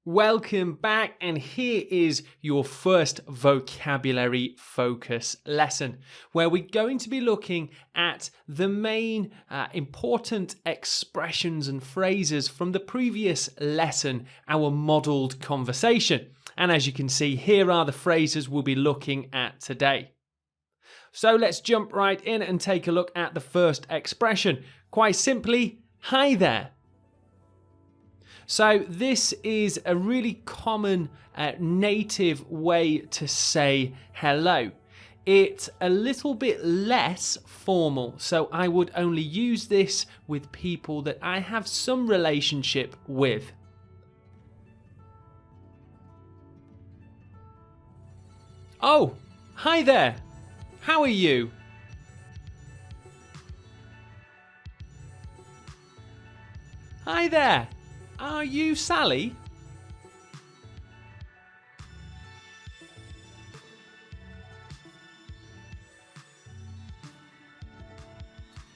Welcome back, and here is your first vocabulary focus lesson, where we're going to be looking at the main important expressions and phrases from the previous lesson, our modelled conversation. And as you can see, here are the phrases we'll be looking at today. So let's jump right in and take a look at the first expression. Quite simply, hi there. So this is a really common native way to say hello. It's a little bit less formal, so I would only use this with people that I have some relationship with. Oh, hi there. How are you? Hi there. Are you Sally?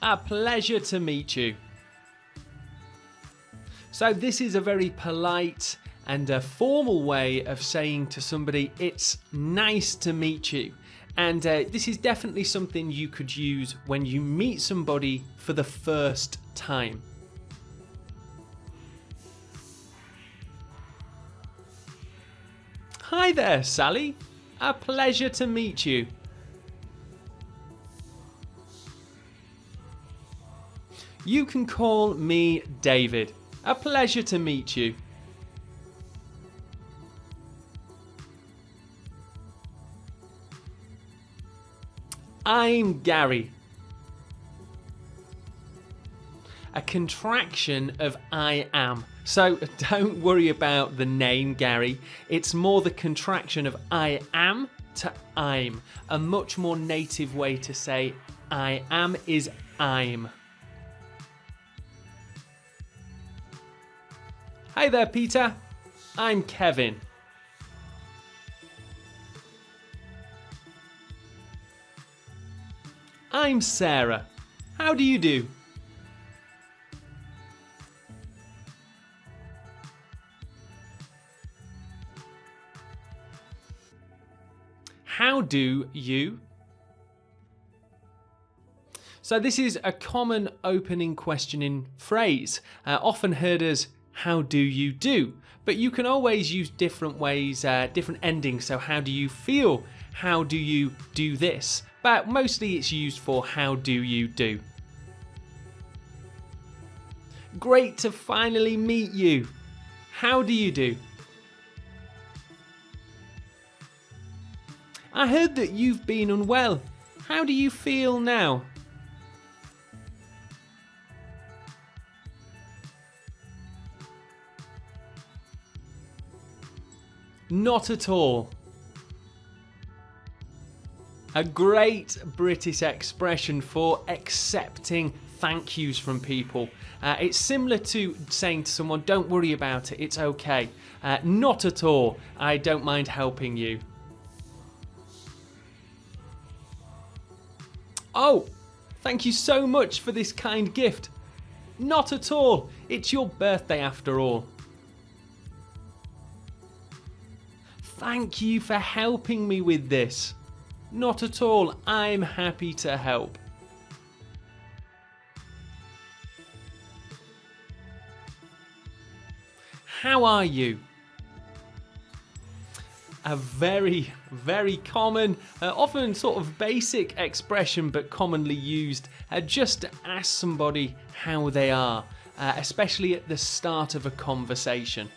A pleasure to meet you. So this is a very polite and a formal way of saying to somebody, it's nice to meet you. And this is definitely something you could use when you meet somebody for the first time. Hi there, Sally. A pleasure to meet you. You can call me David. A pleasure to meet you. I'm Gary. A contraction of I am. So don't worry about the name Gary. It's more the contraction of I am to I'm. A much more native way to say I am is I'm. Hi there, Peter. I'm Kevin. I'm Sarah. How do you do? How do you? So this is a common opening questioning phrase, often heard as how do you do? But you can always use different ways, different endings. So how do you feel? How do you do this? But mostly it's used for how do you do? Great to finally meet you. How do you do? I heard that you've been unwell. How do you feel now? Not at all. A great British expression for accepting thank yous from people. It's similar to saying to someone, don't worry about it, it's okay. Not at all. I don't mind helping you. Oh, thank you so much for this kind gift. Not at all. It's your birthday after all. Thank you for helping me with this. Not at all. I'm happy to help. How are you? A very, very common, often sort of basic expression, but commonly used just to ask somebody how they are, especially at the start of a conversation.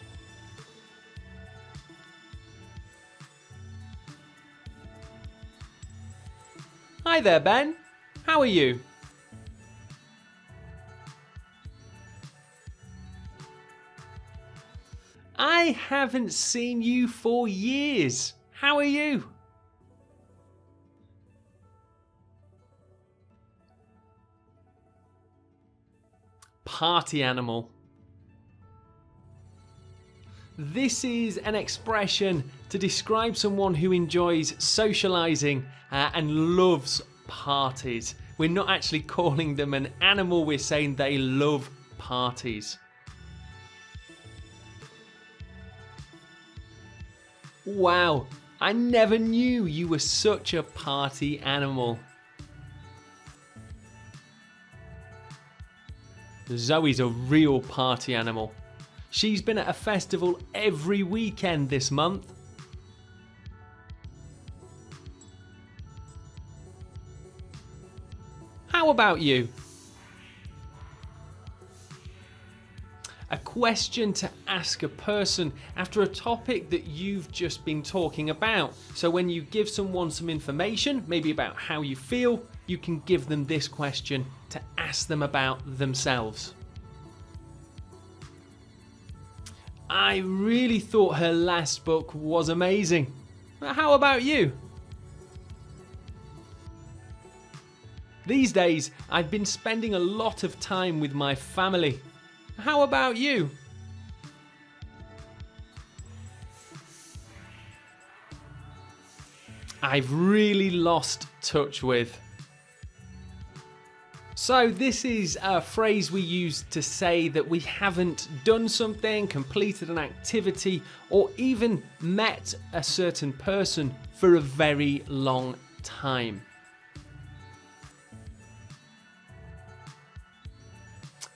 Hi there, Ben. How are you? I haven't seen you for years. How are you? Party animal. This is an expression to describe someone who enjoys socializing and loves parties. We're not actually calling them an animal, we're saying they love parties. Wow, I never knew you were such a party animal. Zoe's a real party animal. She's been at a festival every weekend this month. How about you? A question to ask a person after a topic that you've just been talking about. So when you give someone some information, maybe about how you feel, you can give them this question to ask them about themselves. I really thought her last book was amazing. How about you? These days, I've been spending a lot of time with my family. How about you? I've really lost touch with. So this is a phrase we use to say that we haven't done something, completed an activity, or even met a certain person for a very long time.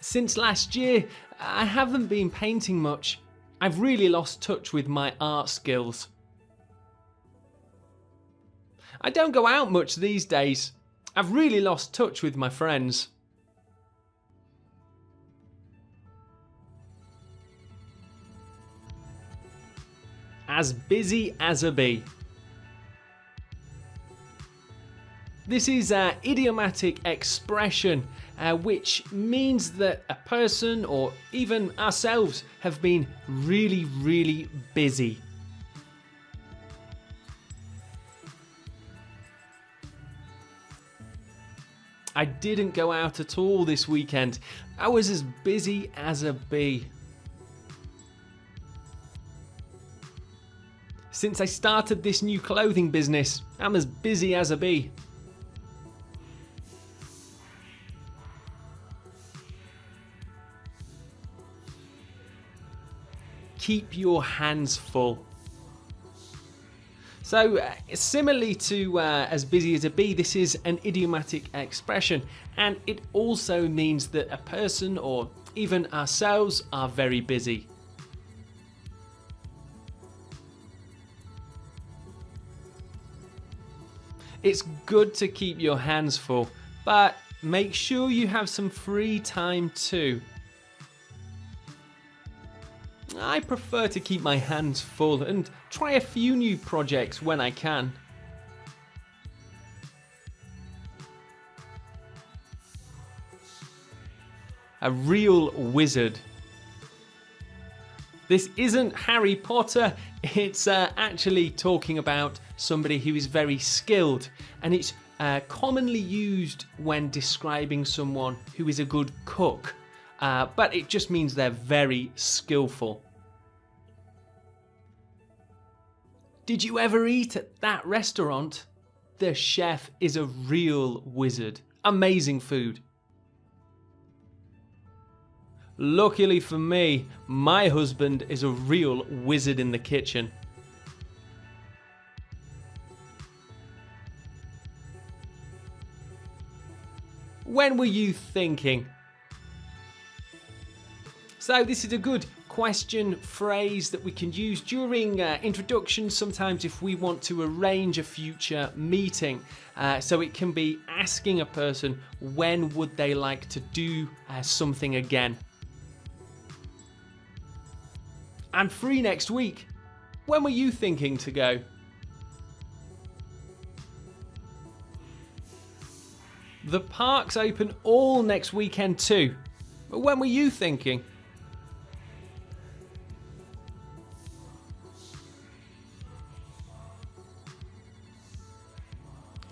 Since last year, I haven't been painting much. I've really lost touch with my art skills. I don't go out much these days. I've really lost touch with my friends. As busy as a bee. This is an idiomatic expression which means that a person or even ourselves have been really busy. I didn't go out at all this weekend. I was as busy as a bee. Since I started this new clothing business, I'm as busy as a bee. Keep your hands full. So similarly to as busy as a bee, this is an idiomatic expression, and it also means that a person or even ourselves are very busy. It's good to keep your hands full, but make sure you have some free time too. I prefer to keep my hands full and try a few new projects when I can. A real wizard. This isn't Harry Potter, it's actually talking about somebody who is very skilled, and it's commonly used when describing someone who is a good cook. But it just means they're very skillful. Did you ever eat at that restaurant? The chef is a real wizard. Amazing food. Luckily for me, my husband is a real wizard in the kitchen. When were you thinking? So this is a good question phrase that we can use during introductions sometimes if we want to arrange a future meeting. So it can be asking a person when would they like to do something again. I'm free next week. When were you thinking to go? The park's open all next weekend too. But when were you thinking?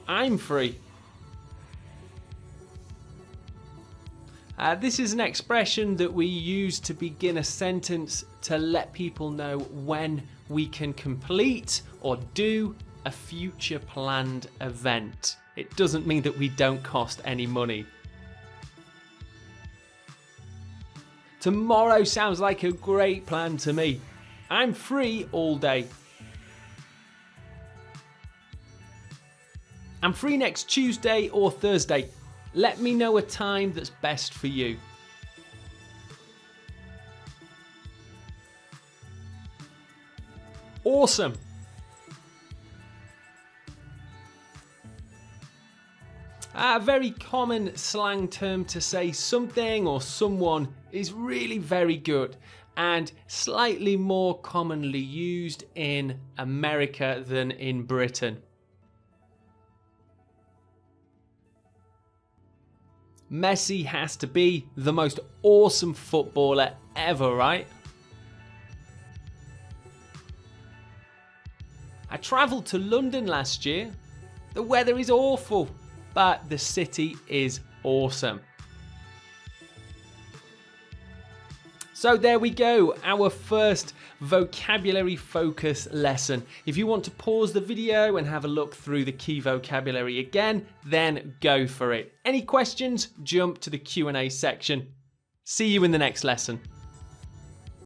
I'm free. This is an expression that we use to begin a sentence to let people know when we can complete or do a future planned event. It doesn't mean that we don't cost any money. Tomorrow sounds like a great plan to me. I'm free all day. I'm free next Tuesday or Thursday. Let me know a time that's best for you. Awesome. A very common slang term to say something or someone is really very good, and slightly more commonly used in America than in Britain. Messi has to be the most awesome footballer ever, right? I travelled to London last year. The weather is awful, but the city is awesome. So there we go, our first vocabulary focus lesson. If you want to pause the video and have a look through the key vocabulary again, then go for it. Any questions? Jump to the Q&A section. See you in the next lesson.